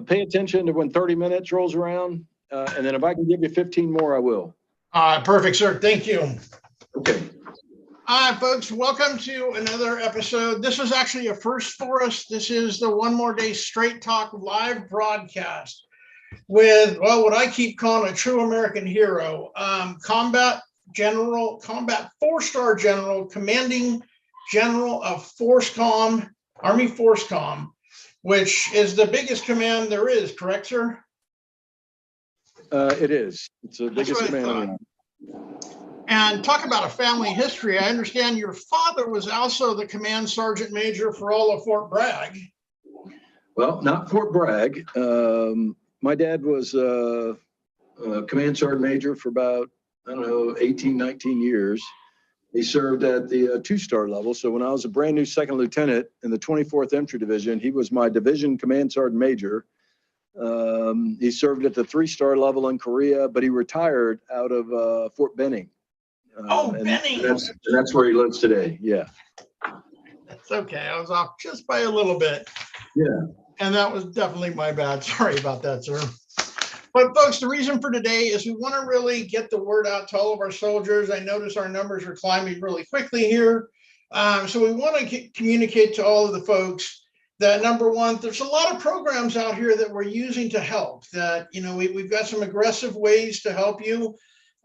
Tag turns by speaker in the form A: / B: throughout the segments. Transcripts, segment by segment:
A: pay attention to when 30 minutes rolls around, and then if I can give you 15 more, I will.
B: Perfect, sir. Thank you.
A: Okay.
B: All right, folks, welcome to another episode. This is actually a first for us. This is the One More Day Straight Talk live broadcast with, well, what I keep calling a true American hero, combat 4-star general, commanding general of FORSCOM, Army FORSCOM, which is the biggest command there is, correct, sir?
A: It is. It's the biggest command.
B: And talk about a family history. I understand your father was also the command sergeant major for all of Fort Bragg.
A: Well, not Fort Bragg. My dad was a command sergeant major for about, 18, 19 years. He served at the 2-star level. So when I was a brand new second lieutenant in the 24th Infantry Division, he was my division command sergeant major. He served at the 3-star level in Korea, but he retired out of Fort Benning.
B: Benning.
A: That's where he lives today. Yeah.
B: That's okay. I was off just by a little bit.
A: Yeah.
B: And that was definitely my bad. Sorry about that, sir. But folks, the reason for today is we want to really get the word out to all of our soldiers. I notice our numbers are climbing really quickly here. So we want to communicate to all of the folks that, number one, there's a lot of programs out here that we're using to help, that, we've got some aggressive ways to help you.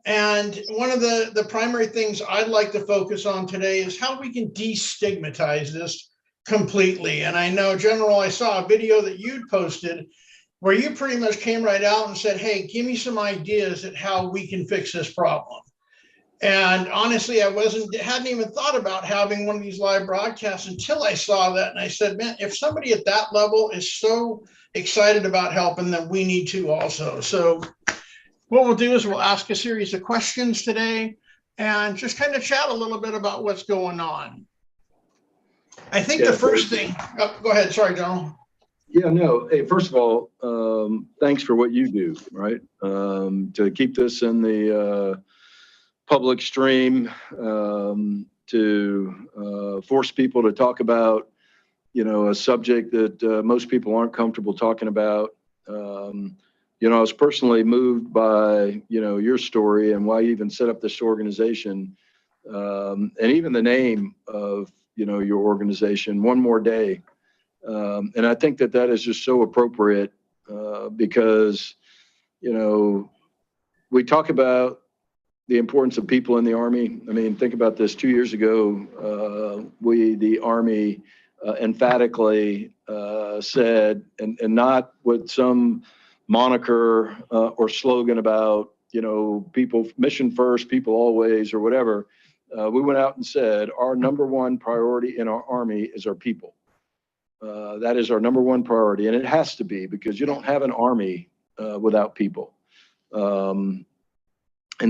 B: And one of the primary things I'd like to focus on today is how we can destigmatize this completely. And I know, General, I saw a video that you'd posted where you pretty much came right out and said, hey, give me some ideas at how we can fix this problem. And honestly, I hadn't even thought about having one of these live broadcasts until I saw that. And I said, man, if somebody at that level is so excited about helping, then we need to also. So what we'll do is we'll ask a series of questions today and just kind of chat a little bit about what's going on. I think the first thing, go ahead. Sorry, General.
A: Yeah, no. Hey, first of all, thanks for what you do, right? To keep this in the public stream, to force people to talk about, a subject that most people aren't comfortable talking about. I was personally moved by, your story and why you even set up this organization, and even the name of, your organization, One More Day. And I think that is just so appropriate because, we talk about the importance of people in the Army. I mean, think about this. 2 years ago, the Army, emphatically said, and not with some moniker or slogan about, people, mission first, people always, or whatever. We went out and said, our number one priority in our Army is our people. That is our number one priority. And it has to be, because you don't have an Army without people. And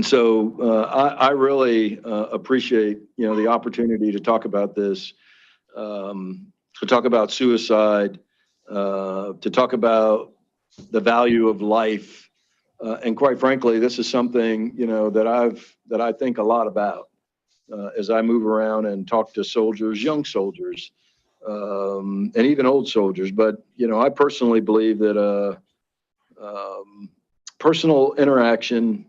A: so I really appreciate, the opportunity to talk about this, to talk about suicide, to talk about the value of life. And quite frankly, this is something, that I think a lot about as I move around and talk to soldiers, young soldiers, and even old soldiers. But, I personally believe that personal interaction,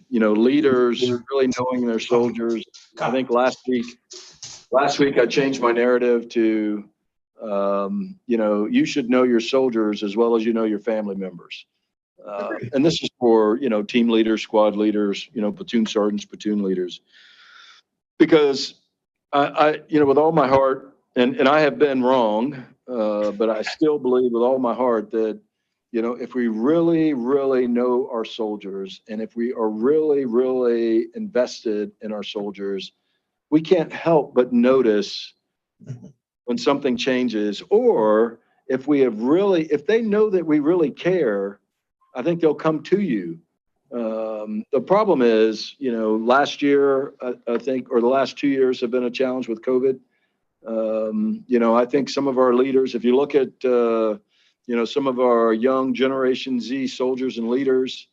A: leaders really knowing their soldiers. I think last week I changed my narrative to, you should know your soldiers as well as you know your family members. And this is for, team leaders, squad leaders, platoon sergeants, platoon leaders. Because I with all my heart, and I have been wrong, but I still believe with all my heart that, if we really, really know our soldiers, and if we are really, really invested in our soldiers, we can't help but notice when something changes, or if they know that we really care, I think they'll come to you. The problem is, last year, I think, or the last 2 years have been a challenge with COVID. I think some of our leaders, if you look at, some of our young Generation Z soldiers and leaders,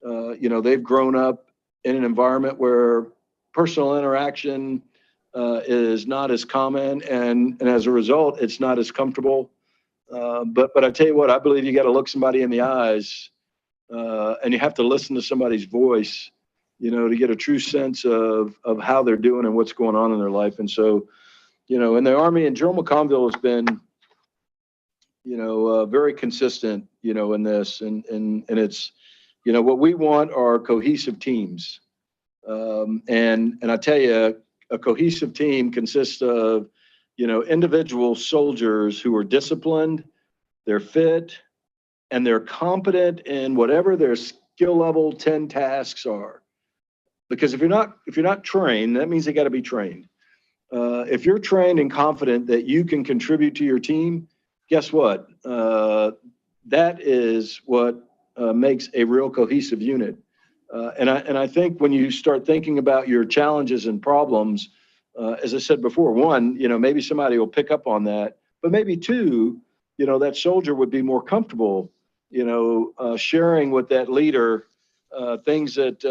A: they've grown up in an environment where personal interaction is not as common. And as a result, it's not as comfortable. But I tell you what, I believe you got to look somebody in the eyes, and you have to listen to somebody's voice, to get a true sense of how they're doing and what's going on in their life. And so, in the Army, and General McConville has been, very consistent, in this, and it's, what we want are cohesive teams. And I tell you, a cohesive team consists of, individual soldiers who are disciplined, they're fit, and they're competent in whatever their skill level 10 tasks are. Because if you're not trained, that means they got to be trained. If you're trained and confident that you can contribute to your team, guess what? That is what makes a real cohesive unit. And I think when you start thinking about your challenges and problems, as I said before, one, maybe somebody will pick up on that, but maybe two, that soldier would be more comfortable, sharing with that leader things that,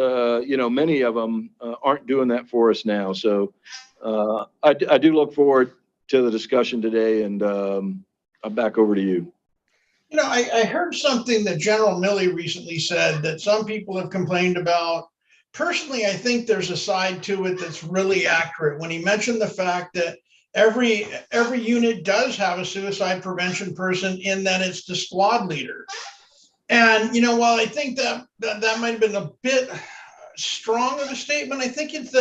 A: many of them aren't doing that for us now. So I do look forward to the discussion today, and I'm back over to you.
B: I heard something that General Milley recently said that some people have complained about. Personally, I think there's a side to it that's really accurate when he mentioned the fact that every unit does have a suicide prevention person, in that it's the squad leader. And while I think that might have been a bit strong of a statement, I think it's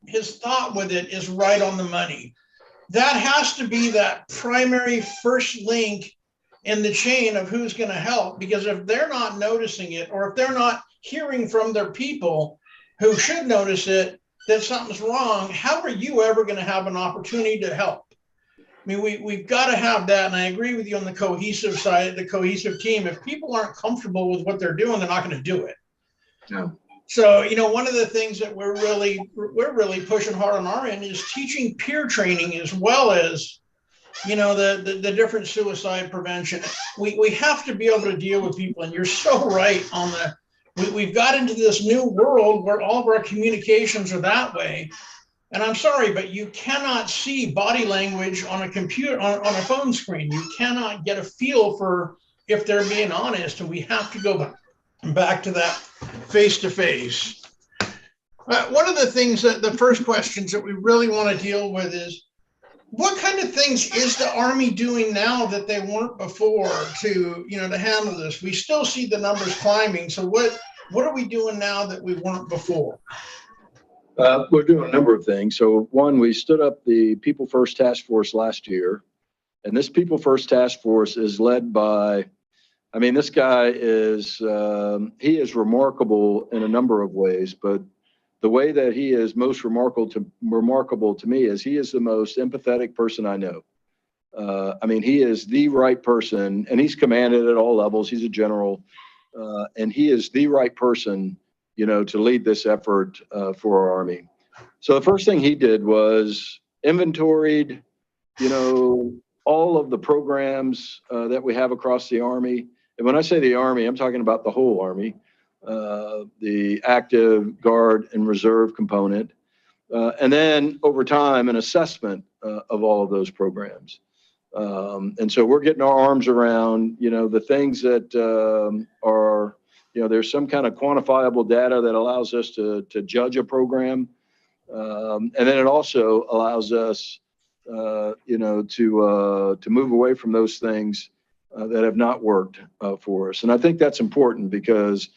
B: his thought with it is right on the money. That has to be that primary first link in the chain of who's going to help, because if they're not noticing it, or if they're not hearing from their people who should notice it, that something's wrong, how are you ever going to have an opportunity to help? I mean, we've got to have that. And I agree with you on the cohesive side, the cohesive team. If people aren't comfortable with what they're doing, they're not going to do it.
A: No.
B: So, one of the things that we're really pushing hard on our end is teaching peer training, as well as, the different suicide prevention. We have to be able to deal with people. And you're so right on we've got into this new world where all of our communications are that way. And I'm sorry, but you cannot see body language on a computer, on a phone screen. You cannot get a feel for if they're being honest. And we have to go back to that face to face. One of the things that the first questions that we really want to deal with is, what kind of things is the Army doing now that they weren't before to handle this? We still see the numbers climbing. So what are we doing now that we weren't before?
A: We're doing a number of things. So one, we stood up the People First Task Force last year, and this People First Task Force is led by, this guy is, he is remarkable in a number of ways, but the way that he is most remarkable to me is he is the most empathetic person I know. He is the right person, and he's commanded at all levels. He's a general, and he is the right person, to lead this effort for our Army. So the first thing he did was inventoried, all of the programs that we have across the Army. And when I say the Army, I'm talking about the whole Army. The active, guard, and reserve component, and then over time an assessment of all of those programs. And so we're getting our arms around, the things that are, there's some kind of quantifiable data that allows us to judge a program, and then it also allows us, to move away from those things that have not worked for us. And I think that's important because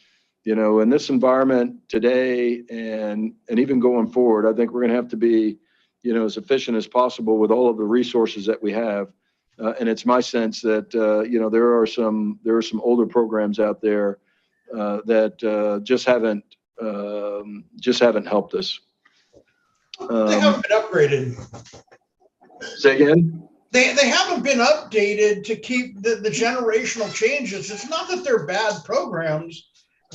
A: in this environment today and even going forward, I think we're going to have to be, as efficient as possible with all of the resources that we have. And it's my sense that, there are some older programs out there that just haven't helped us.
B: They haven't been upgraded.
A: Say again?
B: They haven't been updated to keep the generational changes. It's not that they're bad programs.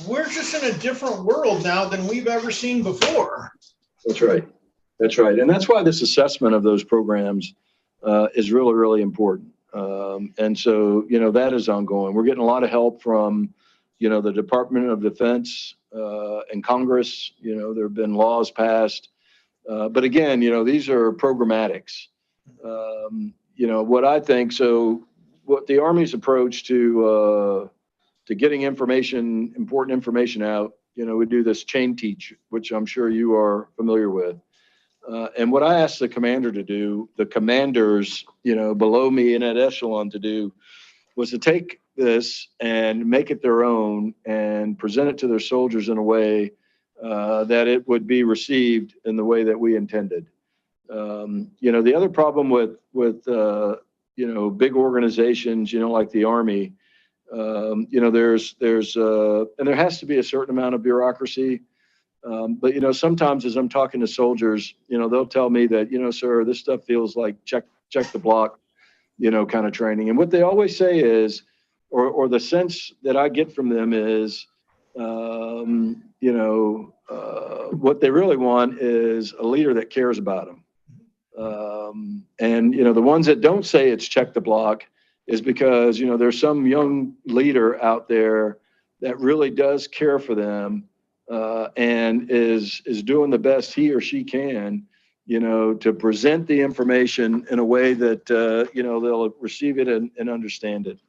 B: We're just in a different world now than we've ever seen before.
A: That's right. And that's why this assessment of those programs is really, really important. And so, that is ongoing. We're getting a lot of help from, the Department of Defense and Congress. There have been laws passed. But again, these are programmatics. What I think, so what the Army's approach to getting information, important information out, we do this chain teach, which I'm sure you are familiar with. And what I asked the commander to do, the commanders, below me in that echelon to do, was to take this and make it their own and present it to their soldiers in a way that it would be received in the way that we intended. The other problem with big organizations, like the Army, there's and there has to be a certain amount of bureaucracy. But sometimes as I'm talking to soldiers, they'll tell me that, sir, this stuff feels like check the block, kind of training. And what they always say is, or the sense that I get from them is, what they really want is a leader that cares about them. And the ones that don't say it's check the block is because, there's some young leader out there that really does care for them, and is doing the best he or she can, to present the information in a way that, they'll receive it and understand it.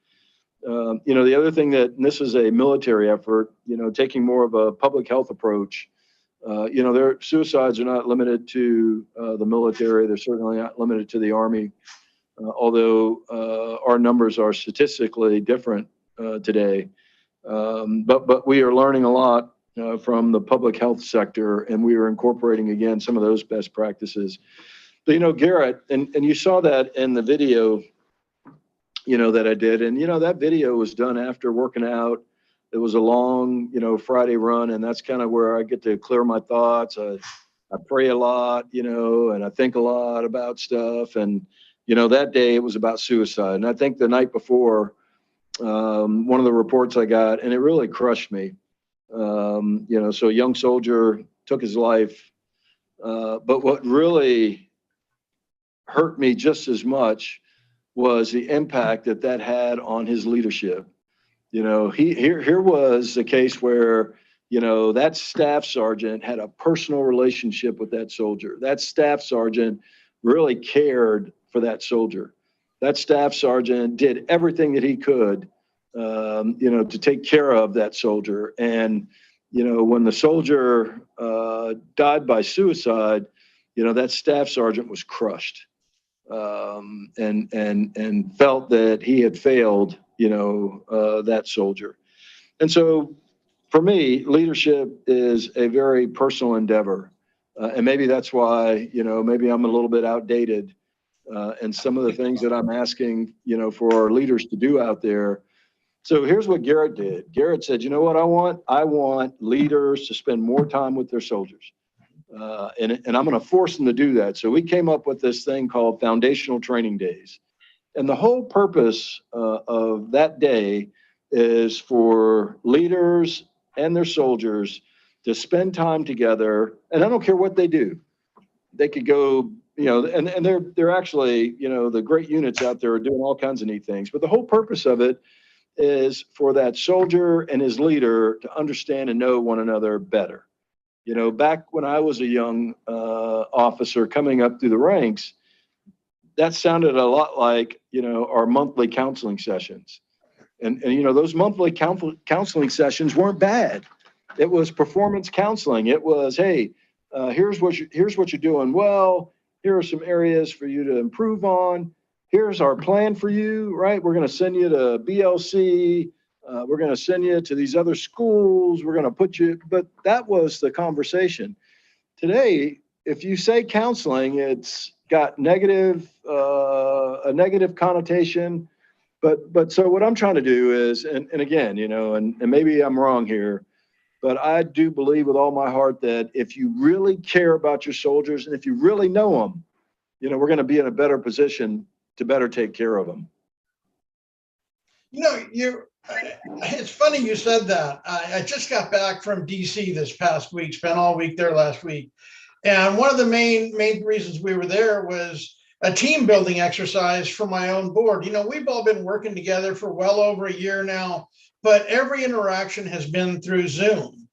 A: The other thing and this is a military effort, taking more of a public health approach. Their suicides are not limited to the military. They're certainly not limited to the Army, although our numbers are statistically different today. But we are learning a lot from the public health sector, and we are incorporating again some of those best practices. But Garrett, and you saw that in the video, that I did, and that video was done after working out. It was a long, Friday run, and that's kind of where I get to clear my thoughts. I pray a lot, and I think a lot about stuff. And that day it was about suicide, and I think the night before, one of the reports I got, and it really crushed me. So a young soldier took his life. But what really hurt me just as much was the impact that had on his leadership. Here was a case where, that staff sergeant had a personal relationship with that soldier. That staff sergeant really cared for that soldier. That staff sergeant did everything that he could, to take care of that soldier. And, when the soldier died by suicide, that staff sergeant was crushed, and felt that he had failed, that soldier. And so for me, leadership is a very personal endeavor. And maybe that's why, maybe I'm a little bit outdated. And some of the things that I'm asking, for our leaders to do out there. So here's what Garrett did. Garrett said, you know what I want? I want leaders to spend more time with their soldiers. And I'm going to force them to do that. So we came up with this thing called Foundational Training Days. And the whole purpose of that day is for leaders and their soldiers to spend time together. And I don't care what they do. They could go, and they're actually, the great units out there are doing all kinds of neat things. But the whole purpose of it is for that soldier and his leader to understand and know one another better. Back when I was a young officer coming up through the ranks, that sounded a lot like, our monthly counseling sessions. And those monthly counseling sessions weren't bad. It was performance counseling. It was, hey, here's what you're doing well. Here are some areas for you to improve on. Here's our plan for you, right? We're going to send you to BLC. We're going to send you to these other schools. We're going to put you, but that was the conversation. Today, if you say counseling, it's got a negative connotation. But so what I'm trying to do is, and again, and maybe I'm wrong here, but I do believe with all my heart that if you really care about your soldiers and if you really know them, we're going to be in a better position to better take care of them.
B: It's funny you said that. I just got back from DC this past week, spent all week there last week. And one of the main reasons we were there was a team building exercise for my own board. We've all been working together for well over a year now, but every interaction has been through Zoom.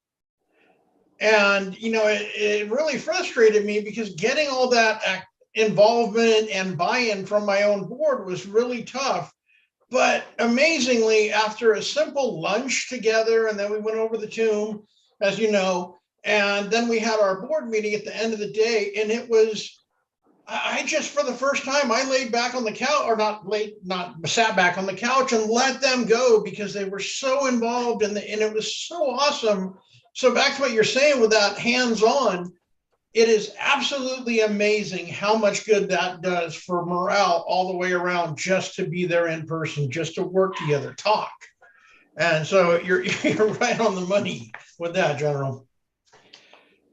B: And, it really frustrated me because getting all that involvement and buy-in from my own board was really tough But amazingly, after a simple lunch together, and then we went over the tomb, as you know, and then we had our board meeting at the end of the day, and it was, I just, for the first time, I laid back on the couch, or not sat back on the couch and let them go because they were so involved and it was so awesome. So back to what you're saying with that hands-on, it is absolutely amazing how much good that does for morale all the way around, just to be there in person, just to work together, talk. And so you're right on the money with that, General.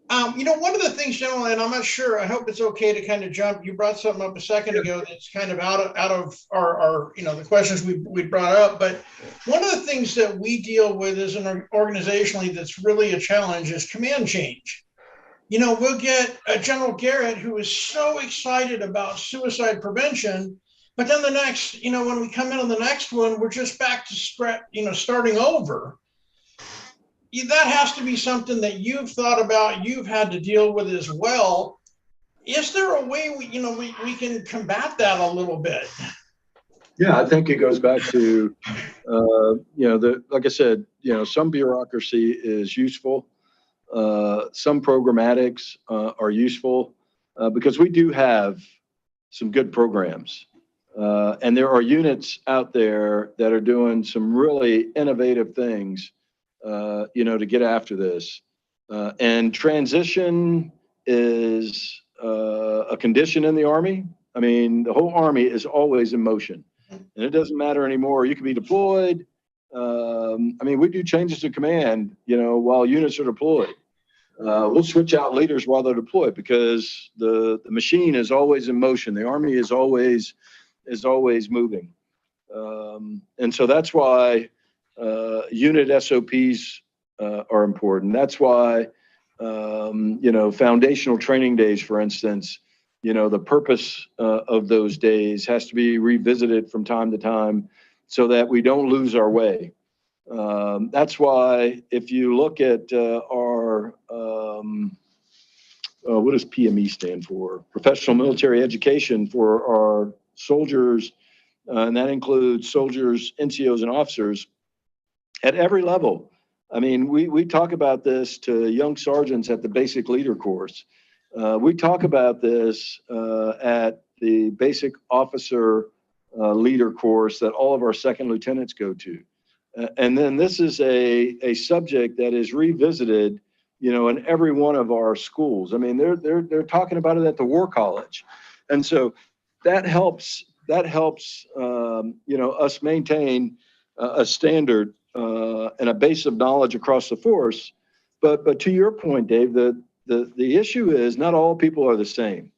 B: One of the things, General, and I'm not sure, I hope it's okay to kind of jump. You brought something up a second ago that's kind of out of our the questions we brought up. But one of the things that we deal with as an organizationally that's really a challenge is command change. We'll get a General Garrett who is so excited about suicide prevention, but then the next, when we come in on the next one, we're just back to starting over. That has to be something that you've thought about, you've had to deal with as well. Is there a way we can combat that a little bit?
A: Yeah, I think it goes back to, like I said, some bureaucracy is useful. Some programmatics are useful because we do have some good programs. And there are units out there that are doing some really innovative things, to get after this. And transition is a condition in the Army. I mean, the whole Army is always in motion, and it doesn't matter anymore. You can be deployed. We do changes of command, while units are deployed. We'll switch out leaders while they're deployed because the machine is always in motion. The Army is always moving. And so that's why unit SOPs are important. That's why, foundational training days, for instance, the purpose of those days has to be revisited from time to time so that we don't lose our way. That's why if you look at our, what does PME stand for? Professional Military Education for our soldiers, and that includes soldiers, NCOs, and officers at every level. I mean, we talk about this to young sergeants at the basic leader course. We talk about this at the basic officer leader course that all of our second lieutenants go to. And then this is a subject that is revisited, in every one of our schools. I mean, they're talking about it at the War College. And so that helps, us maintain a standard and a base of knowledge across the force. But to your point, Dave, the issue is not all people are the same,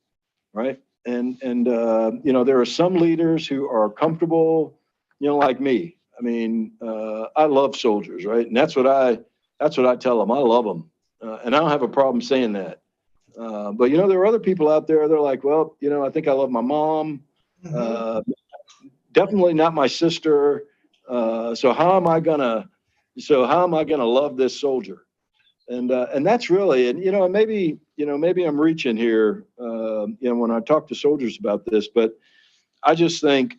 A: right? And there are some leaders who are comfortable, like me. I mean, I love soldiers, right? And that's what I tell them. I love them, and I don't have a problem saying that. But there are other people out there. They're like, well, I think I love my mom. Definitely not my sister. So how am I gonna love this soldier? And that's really, and maybe I'm reaching here, when I talk to soldiers about this, but I just think,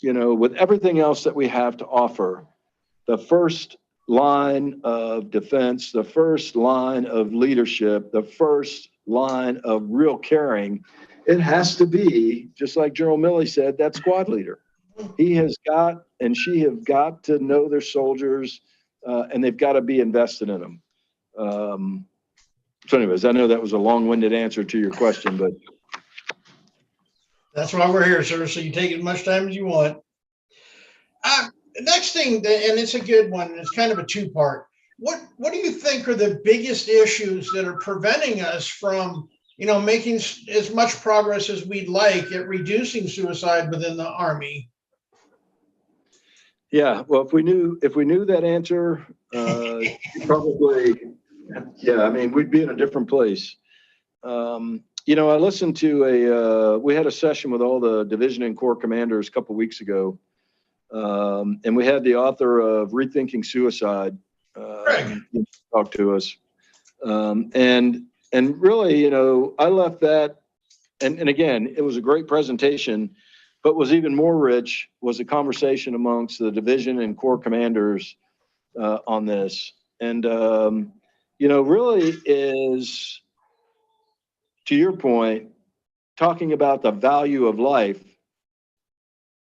A: with everything else that we have to offer, the first line of defense, the first line of leadership, the first line of real caring, it has to be, just like General Milley said, that squad leader. He has got, and she have got to know their soldiers, and they've got to be invested in them. So anyways, I know that was a long-winded answer to your question, but
B: that's why we're here, sir. So you take as much time as you want. Next thing, and it's a good one, and it's kind of a two-part. What do you think are the biggest issues that are preventing us from, making as much progress as we'd like at reducing suicide within the Army?
A: Yeah, well, if we knew that answer, probably, yeah, I mean, we'd be in a different place. I listened to we had a session with all the division and corps commanders a couple of weeks ago. And we had the author of Rethinking Suicide talk to us. And really, I left that, and again, it was a great presentation, but was even more rich was a conversation amongst the division and corps commanders on this. And, really is, to your point, talking about the value of life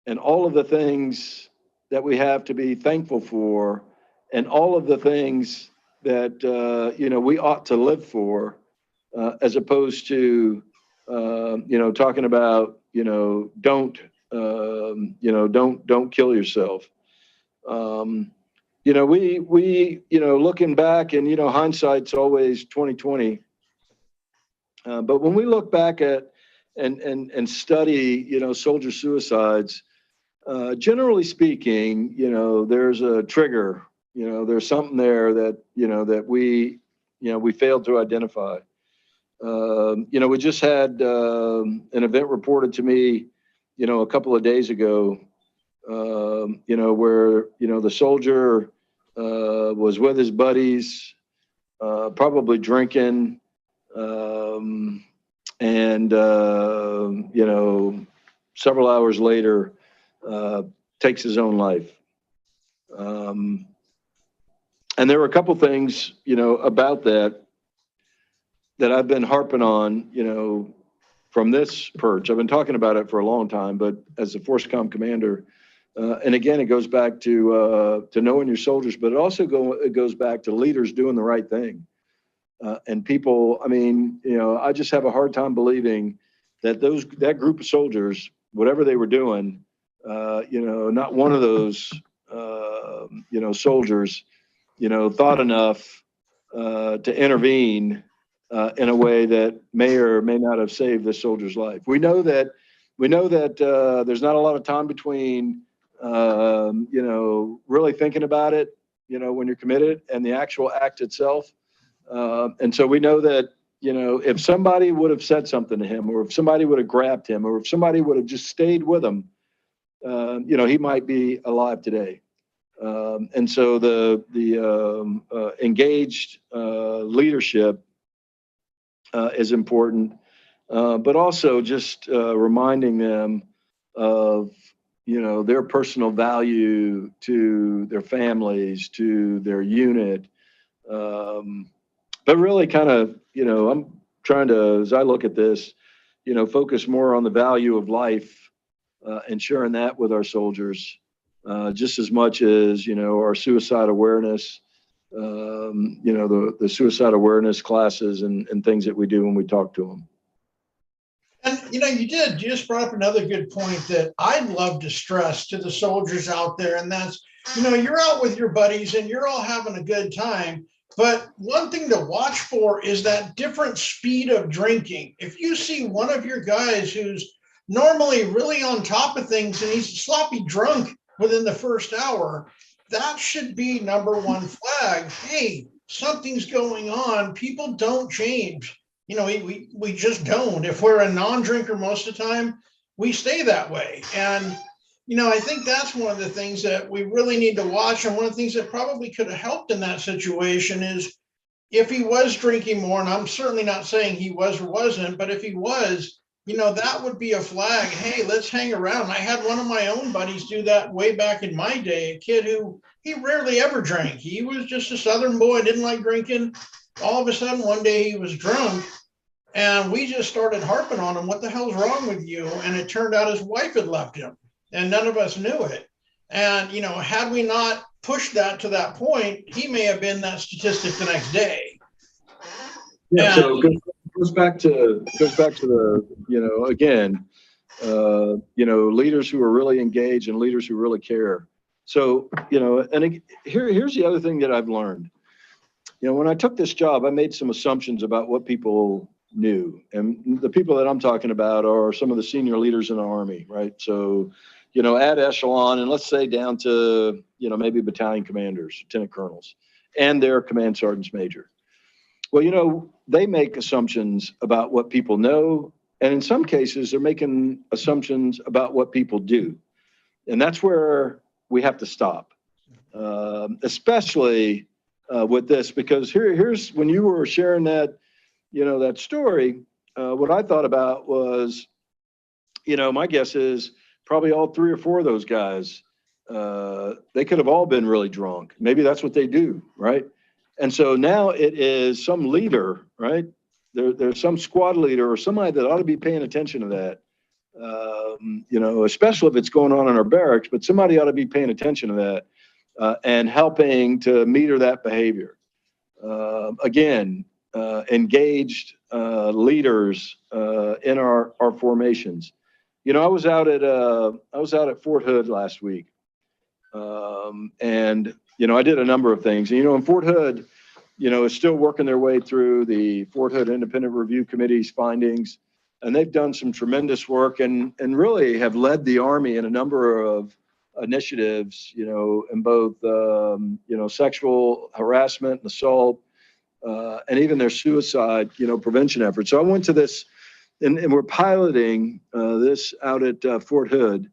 A: and all of the things that we have to be thankful for, and all of the things that we ought to live for, as opposed to talking about don't kill yourself. We looking back, and hindsight's always 2020. But when we look back at and study soldier suicides, generally speaking, there's a trigger. There's something there that that we failed to identify. We just had an event reported to me, a couple of days ago, where the soldier was with his buddies, probably drinking, and several hours later, takes his own life. And there were a couple things, about that I've been harping on, from this perch. I've been talking about it for a long time, but as a FORSCOM commander, and again, it goes back to knowing your soldiers, but it goes back to leaders doing the right thing. And people, I just have a hard time believing that that group of soldiers, whatever they were doing, not one of those, soldiers, thought enough to intervene in a way that may or may not have saved this soldier's life. We know that there's not a lot of time between, really thinking about it, when you're committed, and the actual act itself. And so we know that, if somebody would have said something to him, or if somebody would have grabbed him, or if somebody would have just stayed with him, he might be alive today. And so the engaged leadership is important, but also just reminding them of their personal value to their families, to their unit. But really kind of, I'm trying to, as I look at this, focus more on the value of life, and sharing that with our soldiers, just as much as, our suicide awareness, the suicide awareness classes and things that we do when we talk to them.
B: And you just brought up another good point that I'd love to stress to the soldiers out there. And that's, you're out with your buddies and you're all having a good time. But one thing to watch for is that different speed of drinking. If you see one of your guys who's normally really on top of things and he's sloppy drunk within the first hour, that should be number one flag. Hey, something's going on. People don't change. We just don't. If we're a non-drinker most of the time, we stay that way. And, I think that's one of the things that we really need to watch. And one of the things that probably could have helped in that situation is if he was drinking more, and I'm certainly not saying he was or wasn't, but if he was, that would be a flag. Hey, let's hang around. I had one of my own buddies do that way back in my day, a kid who he rarely ever drank. He was just a Southern boy, didn't like drinking. All of a sudden, one day he was drunk and we just started harping on him. What the hell's wrong with you? And it turned out his wife had left him and none of us knew it. And, had we not pushed that to that point, he may have been that statistic the next day.
A: Yeah. So it goes back to the, again, leaders who are really engaged and leaders who really care. So, and here's the other thing that I've learned. When I took this job, I made some assumptions about what people knew. And the people that I'm talking about are some of the senior leaders in the Army, right? So, at echelon, and let's say down to, maybe battalion commanders, lieutenant colonels, and their command sergeants major. Well, they make assumptions about what people know. And in some cases, they're making assumptions about what people do. And that's where we have to stop, especially with this, because here's when you were sharing that, that story, what I thought about was, my guess is probably all 3 or 4 of those guys, they could have all been really drunk. Maybe that's what they do, right? And so now it is some leader, right? There's some squad leader or somebody that ought to be paying attention to that. You know, especially if it's going on in our barracks, but somebody ought to be paying attention to that and helping to meter that behavior. Again, engaged leaders in our formations. You know, I was out at Fort Hood last week, and you know, I did a number of things. And, you know, in Fort Hood, you know, is still working their way through the Fort Hood Independent Review Committee's findings, and they've done some tremendous work and really have led the Army in a number of initiatives, you know, in both you know, sexual harassment and assault, and even their suicide, you know, prevention efforts. So I went to this, and we're piloting this out at Fort Hood.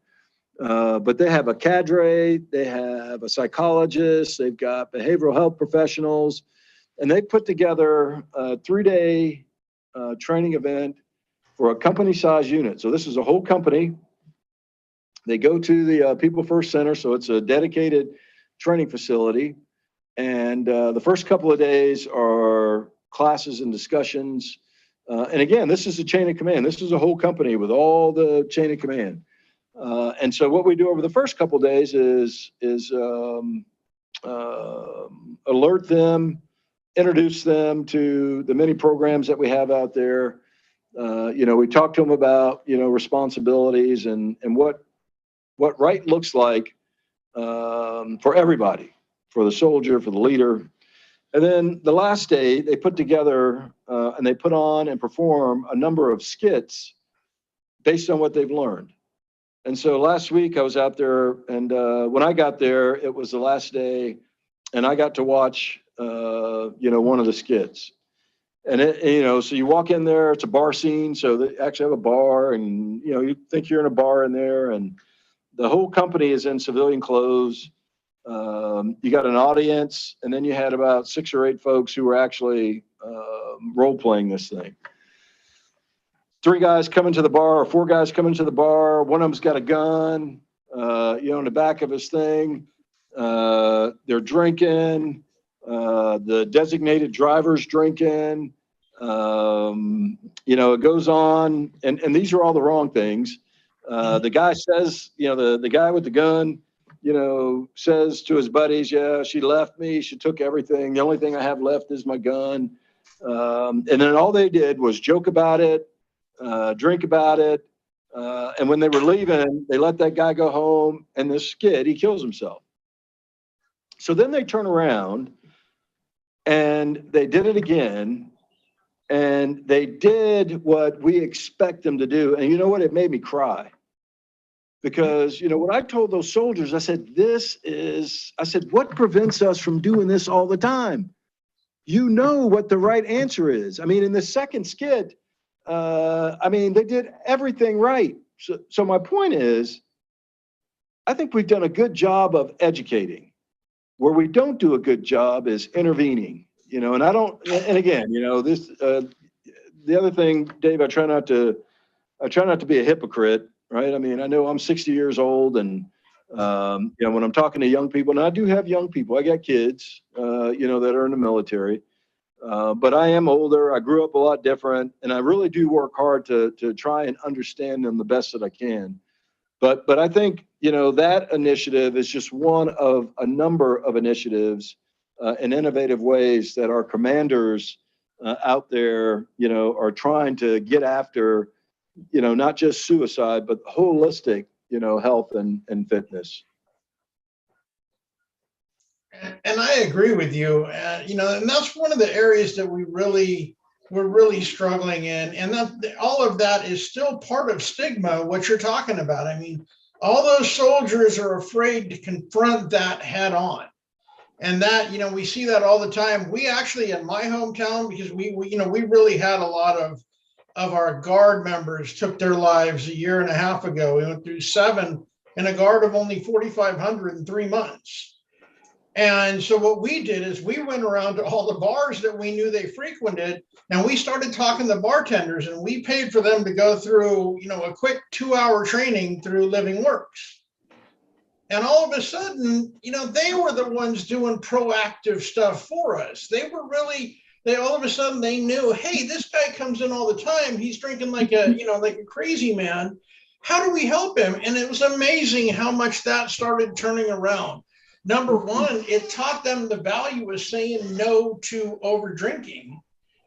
A: But they have a cadre, they have a psychologist, they've got behavioral health professionals, and they put together a 3-day training event for a company-sized unit. So this is a whole company. They go to the People First Center, so it's a dedicated training facility. And the first couple of days are classes and discussions. And again, this is a chain of command. This is a whole company with all the chain of command. And so what we do over the first couple of days is alert them, introduce them to the many programs that we have out there. You know, we talk to them about, you know, responsibilities and what right looks like for everybody, for the soldier, for the leader. And then the last day, they put together and they put on and perform a number of skits based on what they've learned. And so last week I was out there, and when I got there, it was the last day, and I got to watch, you know, one of the skits. And you know, so you walk in there, it's a bar scene, so they actually have a bar, and you know, you think you're in a bar in there, and the whole company is in civilian clothes. You got an audience, and then you had about 6 or 8 folks who were actually role playing this thing. 3 guys coming to the bar, or 4 guys coming to the bar. One of them's got a gun, you know, in the back of his thing. They're drinking. The designated driver's drinking. You know, it goes on, and these are all the wrong things. The guy says, you know, the guy with the gun, you know, says to his buddies, "Yeah, she left me. She took everything. The only thing I have left is my gun." And then all they did was joke about it. Drink about it. And when they were leaving, they let that guy go home, and this skid, he kills himself. So then they turn around and they did it again, and they did what we expect them to do. And you know what? It made me cry. Because, you know, what I told those soldiers, I said, what prevents us from doing this all the time? You know what the right answer is. I mean, in the second skit, I mean, they did everything right. So my point is, I think we've done a good job of educating. Where we don't do a good job is intervening, you know, and again, you know, this, the other thing, Dave, I try not to be a hypocrite, right? I mean, I know I'm 60 years old, and, you know, when I'm talking to young people, and I do have young people, I got kids, you know, that are in the military. But I am older. I grew up a lot different, and I really do work hard to try and understand them the best that I can. But I think, you know, that initiative is just one of a number of initiatives and innovative ways that our commanders out there, you know, are trying to get after, you know, not just suicide, but holistic, you know, health and fitness.
B: And I agree with you. You know, and that's one of the areas that we're really struggling in, and that all of that is still part of stigma. What you're talking about, I mean, all those soldiers are afraid to confront that head on, and that, you know, we see that all the time. We actually, in my hometown, because we you know, we really had a lot of our Guard members took their lives a year and a half ago. We went through 7 in a Guard of only 4,500 in 3 months. And so what we did is we went around to all the bars that we knew they frequented, and we started talking to bartenders, and we paid for them to go through, a quick 2-hour training through Living Works. And all of a sudden, they were the ones doing proactive stuff for us. They all of a sudden they knew, hey, this guy comes in all the time. He's drinking like a crazy man. How do we help him? And it was amazing how much that started turning around. Number one, it taught them the value of saying no to over drinking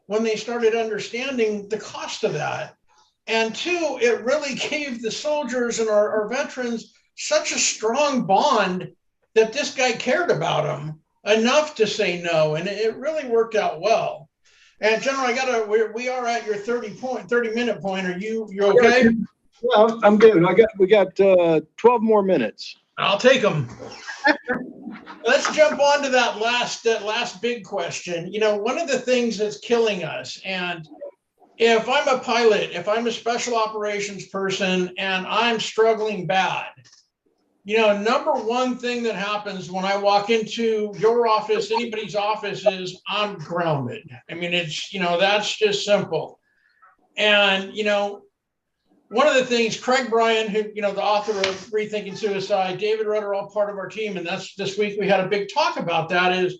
B: when they started understanding the cost of that. And two, it really gave the soldiers and our veterans such a strong bond that this guy cared about them enough to say no. And it really worked out well. And General, we are at your 30-minute point. Are you okay?
A: Well, I'm good. We got 12 more minutes.
B: I'll take them. Let's jump on to that last big question. One of the things that's killing us, and if I'm a pilot, if I'm a special operations person and I'm struggling bad, number one thing that happens when I walk into your office, anybody's office, is I'm grounded. I mean, it's, that's just simple. And, one of the things, Craig Bryan, who, the author of Rethinking Suicide, David Rudder, all part of our team, and that's this week we had a big talk about that is,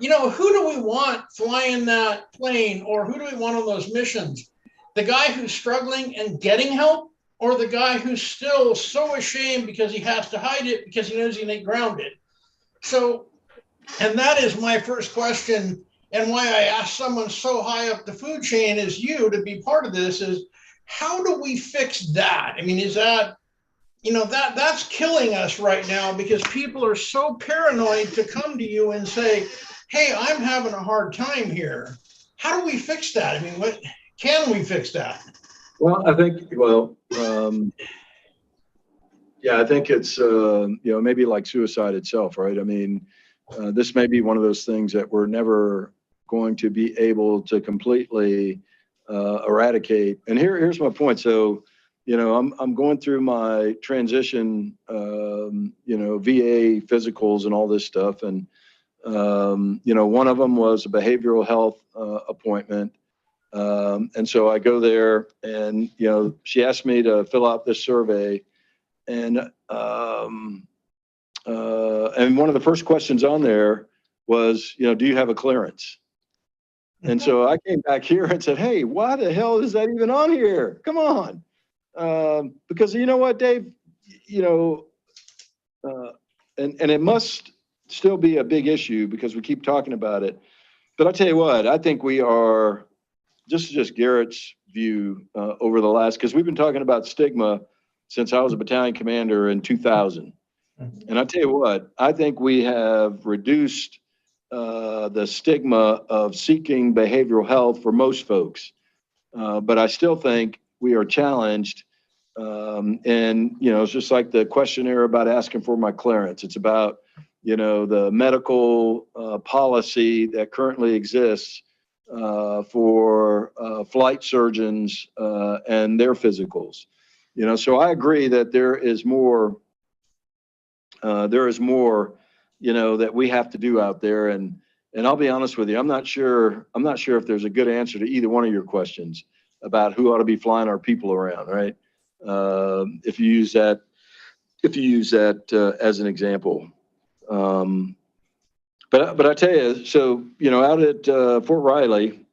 B: who do we want flying that plane, or who do we want on those missions? The guy who's struggling and getting help, or the guy who's still so ashamed because he has to hide it because he knows he ain't grounded? So, and that is my first question, and why I asked someone so high up the food chain as you to be part of this is, how do we fix that? I mean, is that, that's killing us right now, because people are so paranoid to come to you and say, hey, I'm having a hard time here. How do we fix that? I mean, what can we fix that?
A: Well, I think, I think it's, maybe like suicide itself, right? I mean, this may be one of those things that we're never going to be able to completely eradicate. And here's my point. So, I'm going through my transition, VA physicals and all this stuff. And, one of them was a behavioral health appointment. And so I go there, and, she asked me to fill out this survey. And one of the first questions on there was, do you have a clearance? And so I came back here and said, hey, why the hell is that even on here? Come on. Because you know what, Dave, and it must still be a big issue because we keep talking about it. But I'll tell you what, I think we are, just Garrett's view over the last, because we've been talking about stigma since I was a battalion commander in 2000. And I'll tell you what, I think we have reduced the stigma of seeking behavioral health for most folks. But I still think we are challenged. And, it's just like the questionnaire about asking for my clearance. It's about, the medical policy that currently exists for flight surgeons and their physicals. So I agree that there is more, that we have to do out there. And I'll be honest with you, I'm not sure if there's a good answer to either one of your questions about who ought to be flying our people around, right? If you use that as an example. But I tell you, so, out at Fort Riley,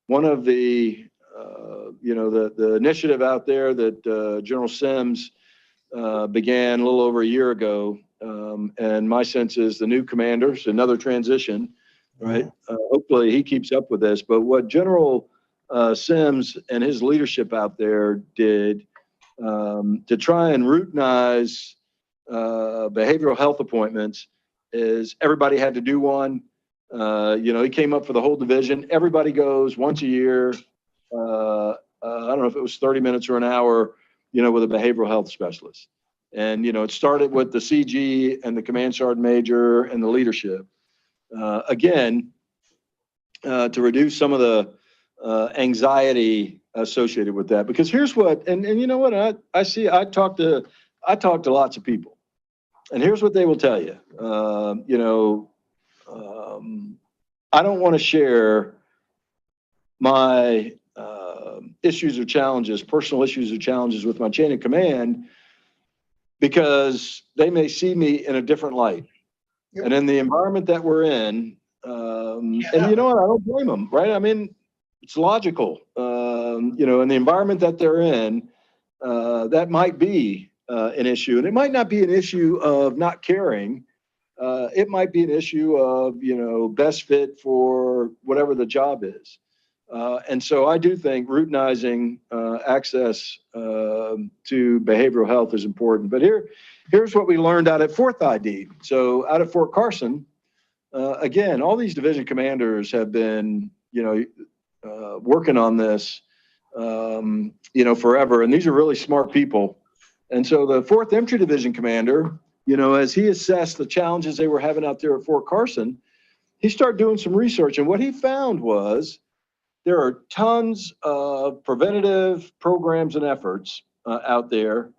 A: one of the, the initiative out there that General Sims began a little over a year ago. And my sense is the new commanders, another transition, right? Hopefully he keeps up with this. But what General Sims and his leadership out there did to try and routinize behavioral health appointments is everybody had to do one. He came up for the whole division. Everybody goes once a year. I don't know if it was 30 minutes or an hour, with a behavioral health specialist. And, it started with the CG and the command sergeant major and the leadership. Again, to reduce some of the anxiety associated with that. Because here's what, and you know what, I talk to lots of people. And here's what they will tell you. I don't want to share my issues or challenges, personal issues or challenges with my chain of command, because they may see me in a different light.
B: Yep.
A: And in the environment that we're in, and you know what, I don't blame them, right? I mean, it's logical. In the environment that they're in, that might be an issue. And it might not be an issue of not caring. It might be an issue of, best fit for whatever the job is. And so I do think routinizing access to behavioral health is important. But here's what we learned out at 4th ID. So out at Fort Carson, again, all these division commanders have been, working on this, forever. And these are really smart people. And so the 4th Infantry Division commander, as he assessed the challenges they were having out there at Fort Carson, he started doing some research. And what he found was there are tons of preventative programs and efforts out there.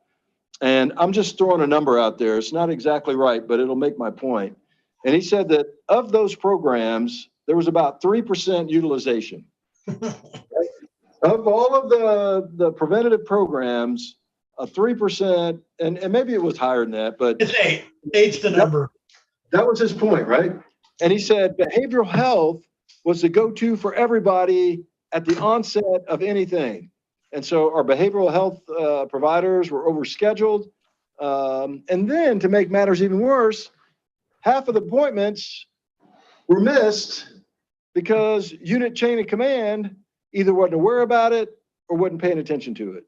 A: And I'm just throwing a number out there. It's not exactly right, but it'll make my point. And he said that of those programs, there was about 3% utilization. Of all of the preventative programs, 3%, and maybe it was higher than that, but
B: it's 8. 8's the number.
A: That was his point, right? And he said behavioral health was the go-to for everybody at the onset of anything. And so our behavioral health providers were overscheduled. And then to make matters even worse, half of the appointments were missed because unit chain of command either wasn't aware about it or wasn't paying attention to it.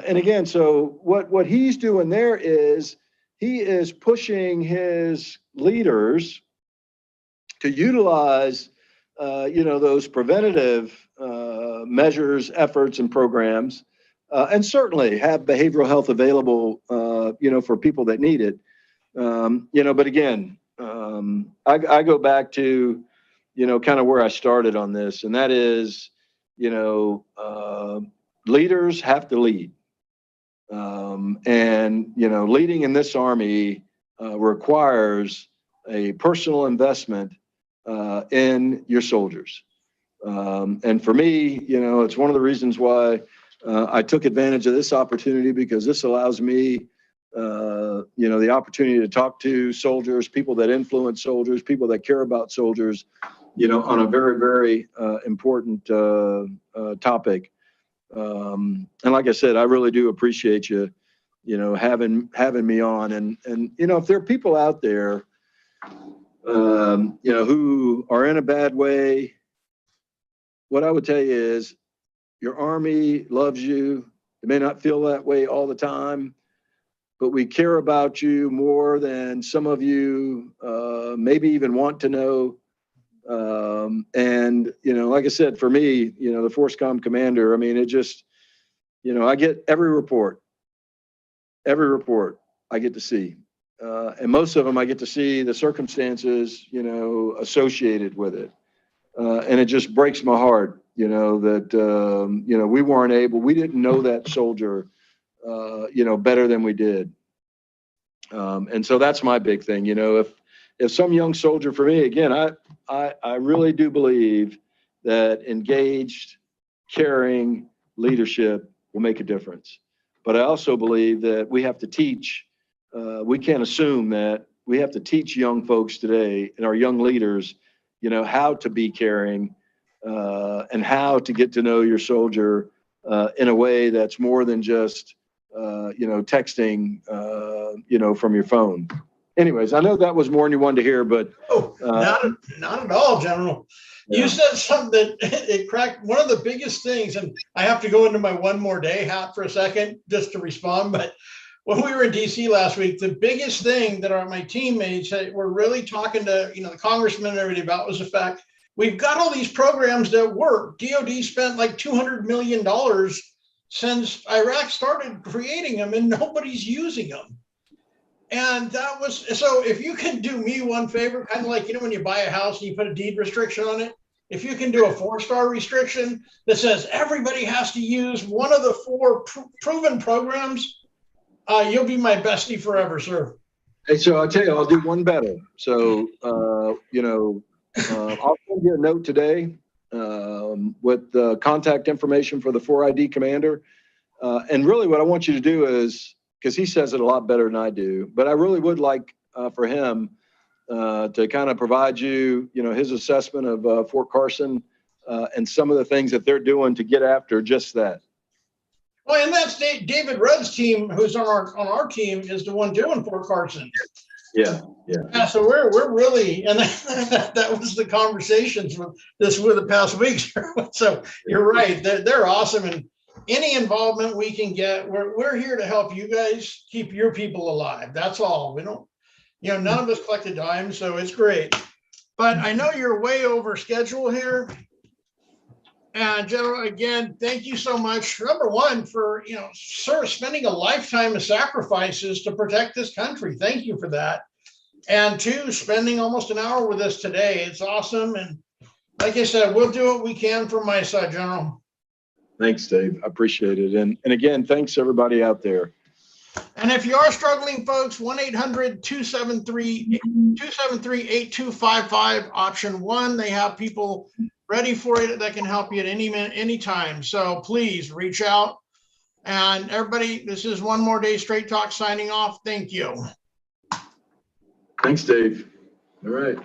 A: And again, so what he's doing there is he is pushing his leaders to utilize, those preventative measures, efforts, and programs, and certainly have behavioral health available, for people that need it. But again, I go back to, kind of where I started on this, and that is, leaders have to lead. Leading in this Army requires a personal investment in your soldiers. And for me, it's one of the reasons why I took advantage of this opportunity, because this allows me, the opportunity to talk to soldiers, people that influence soldiers, people that care about soldiers, on a very, very important topic. And like I said, I really do appreciate you, having me on. And if there are people out there, who are in a bad way, what I would tell you is your Army loves you. It may not feel that way all the time, but we care about you more than some of you maybe even want to know. Like I said, for me, the Force Com commander, I mean, it just, I get every report I get to see. And most of them, I get to see the circumstances, associated with it. And it just breaks my heart, that, we didn't know that soldier, better than we did. And so that's my big thing. If some young soldier, for me, again, I really do believe that engaged, caring leadership will make a difference. But I also believe that we have to teach. We can't assume that we have to teach young folks today and our young leaders, how to be caring and how to get to know your soldier in a way that's more than just, texting, from your phone. Anyways, I know that was more than you wanted to hear, but
B: not at all, General. Yeah. You said something that it cracked. One of the biggest things, and I have to go into my one more day hat for a second just to respond. But when we were in DC last week, the biggest thing that my teammates were really talking to the congressman and everybody about was the fact we've got all these programs that work. DOD spent like $200 million since Iraq started creating them, and nobody's using them. And that was, so if you can do me one favor, kind of like, when you buy a house and you put a deed restriction on it, if you can do a 4-star restriction that says everybody has to use one of the 4 proven programs, you'll be my bestie forever, sir.
A: Hey, so I'll tell you, I'll do one better. So, I'll send you a note today with the contact information for the 4ID commander. And really what I want you to do is, because he says it a lot better than I do, but I really would like for him to kind of provide you, his assessment of Fort Carson and some of the things that they're doing to get after just that.
B: Well, and that's David Rudd's team, who's on our team, is the one doing Fort Carson.
A: Yeah.
B: Yeah, so we're really, and that was the conversations with the past weeks. So you're right, they're awesome, and any involvement we can get, we're here to help you guys keep your people alive. That's all. We don't, none of us collect a dime, so it's great. But I know you're way over schedule here. And General, again, thank you so much. Number one, for sir, spending a lifetime of sacrifices to protect this country. Thank you for that. And two, spending almost an hour with us today. It's awesome. And like I said, we'll do what we can from my side, General.
A: Thanks, Dave. I appreciate it. And again, thanks everybody out there.
B: And if you are struggling, folks, 1-800-273-8255, option 1. They have people ready for it that can help you at any time. So please reach out. And everybody, this is One More Day Straight Talk signing off. Thank you.
A: Thanks, Dave. All right.